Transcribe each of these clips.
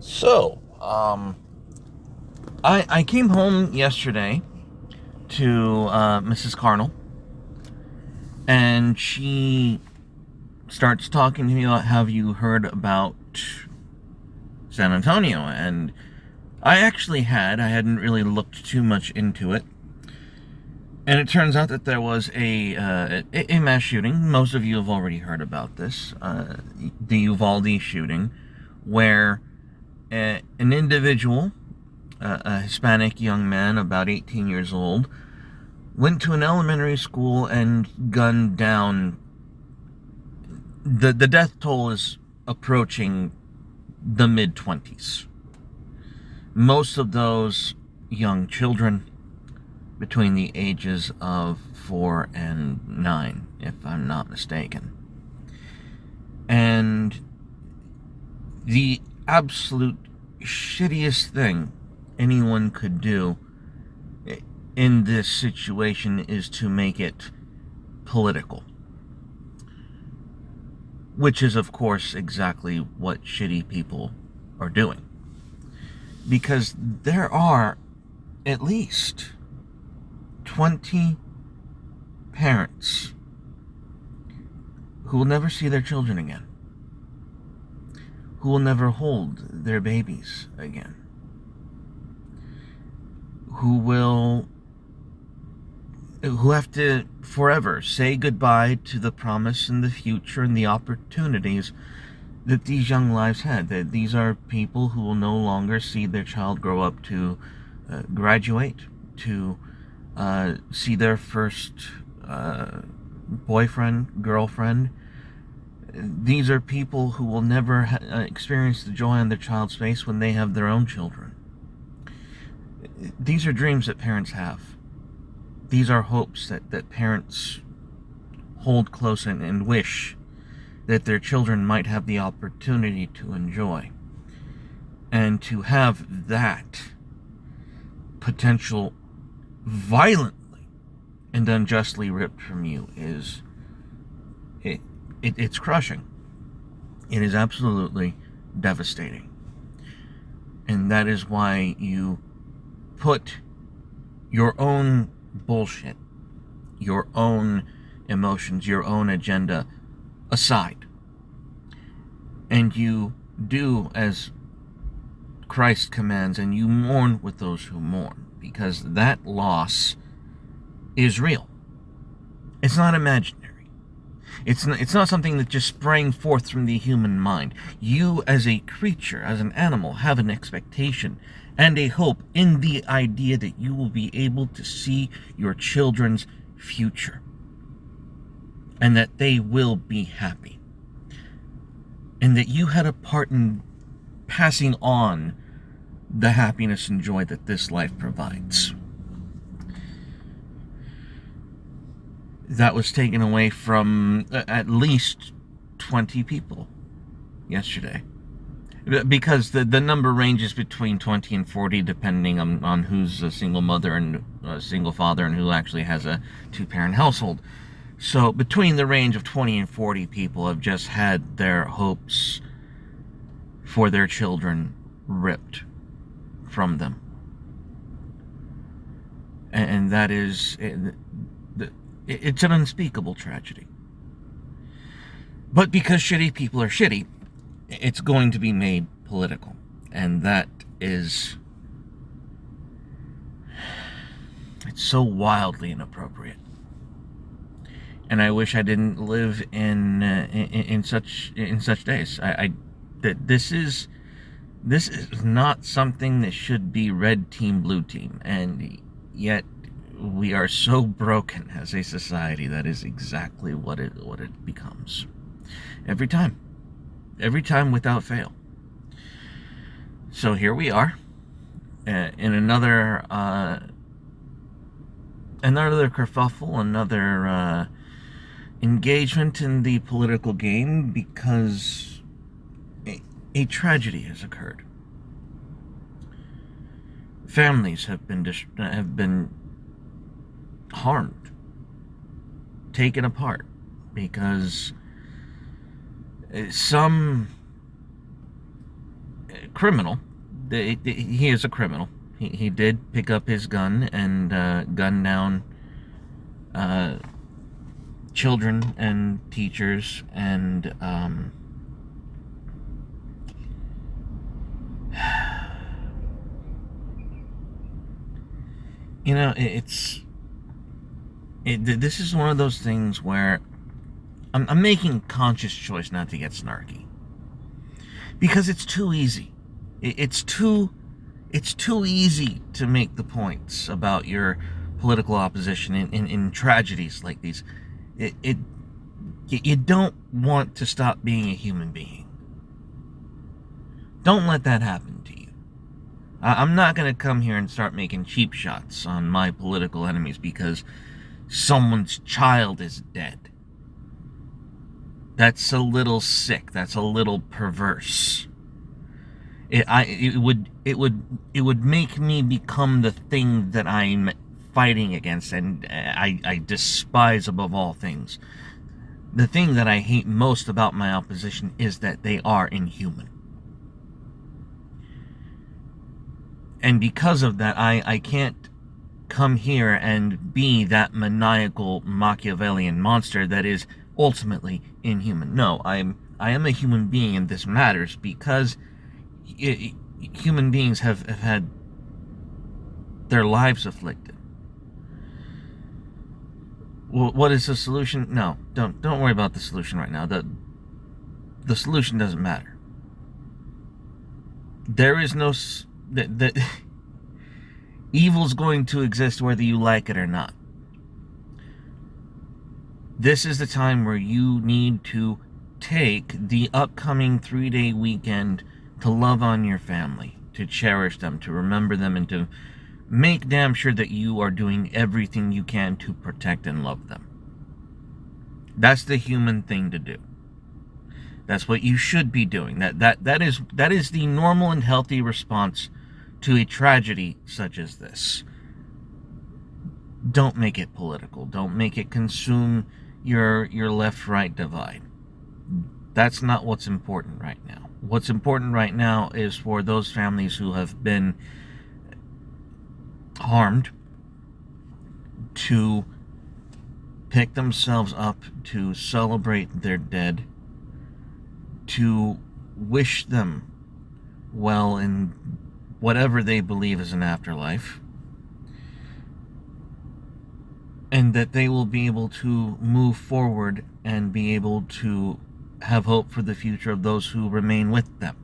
So, I came home yesterday to Mrs. Carnal, and she starts talking to me about, have you heard about San Antonio? And I actually had. I hadn't really looked too much into it. And it turns out that there was a mass shooting. Most of you have already heard about this. The Uvalde shooting, where an individual, a Hispanic young man, about 18 years old, went to an elementary school and gunned down. The death toll is approaching the mid-20s. Most of those young children between the ages of 4 and 9, if I'm not mistaken. And the absolute shittiest thing anyone could do in this situation is to make it political. Which is, of course, exactly what shitty people are doing. Because there are at least 20 parents who will never see their children again, who will never hold their babies again, who have to forever say goodbye to the promise and the future and the opportunities that these young lives had. That these are people who will no longer see their child grow up to graduate, to see their first boyfriend, girlfriend. These are people who will never experience the joy on their child's face when they have their own children. These are dreams that parents have. These are hopes that parents hold close and wish that their children might have the opportunity to enjoy. And to have that potential violently and unjustly ripped from you it's crushing. It is absolutely devastating. And that is why you put your own bullshit, your own emotions, your own agenda aside, and you do as Christ commands, and you mourn with those who mourn, because that loss is real. It's not imaginary. It's not something that just sprang forth from the human mind. You, as a creature, as an animal, have an expectation and a hope in the idea that you will be able to see your children's future, and that they will be happy, and that you had a part in passing on the happiness and joy that this life provides. That was taken away from at least 20 people yesterday. Because the number ranges between 20 and 40, depending on who's a single mother and a single father and who actually has a two-parent household. So between the range of 20 and 40 people have just had their hopes for their children ripped from them. And that is... It's an unspeakable tragedy. But because shitty people are shitty, it's going to be made political. And that is... it's so wildly inappropriate. And I wish I didn't live in such days. This is not something that should be red team, blue team. And yet we are so broken as a society. That is exactly what it becomes. Every time without fail. So here we are in another kerfuffle, another engagement in the political game, because a tragedy has occurred. Families have been harmed, taken apart, because some criminal. He is a criminal. He did pick up his gun and gun down children and teachers and you know, this is one of those things where I'm making a conscious choice not to get snarky, because it's too easy. It's too easy to make the points about your political opposition in tragedies like these. You don't want to stop being a human being. Don't let that happen to you. I'm not going to come here and start making cheap shots on my political enemies because someone's child is dead. That's a little sick. That's a little perverse. It would make me become the thing that I'm fighting against, and I despise above all things. The thing that I hate most about my opposition is that they are inhuman. And because of that, I can't come here and be that maniacal Machiavellian monster that is ultimately inhuman. No, I am a human being, and this matters because human beings have had their lives afflicted. Well, what is the solution? No, don't worry about the solution right now. The solution doesn't matter. There is no that evil's going to exist whether you like it or not. This is the time where you need to take the upcoming 3-day weekend to love on your family, to cherish them, to remember them, and to make damn sure that you are doing everything you can to protect and love them. That's the human thing to do. That's what you should be doing. That is the normal and healthy response to a tragedy such as this. Don't make it political. Don't make it consume your left-right divide. That's not what's important right now. What's important right now is for those families who have been harmed to pick themselves up, to celebrate their dead, to wish them well in whatever they believe is an afterlife, and that they will be able to move forward and be able to have hope for the future of those who remain with them.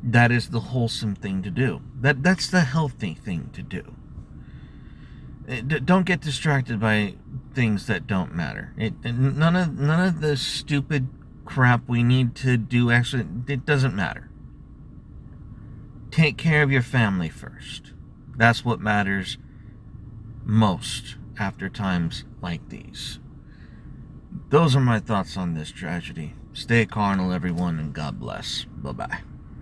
That is the wholesome thing to do. That's the healthy thing to do. Don't get distracted by things that don't matter. None of the stupid crap we need to do, actually, it doesn't matter. Take care of your family first. That's what matters most after times like these. Those are my thoughts on this tragedy. Stay carnal, everyone, and God bless. Bye-bye.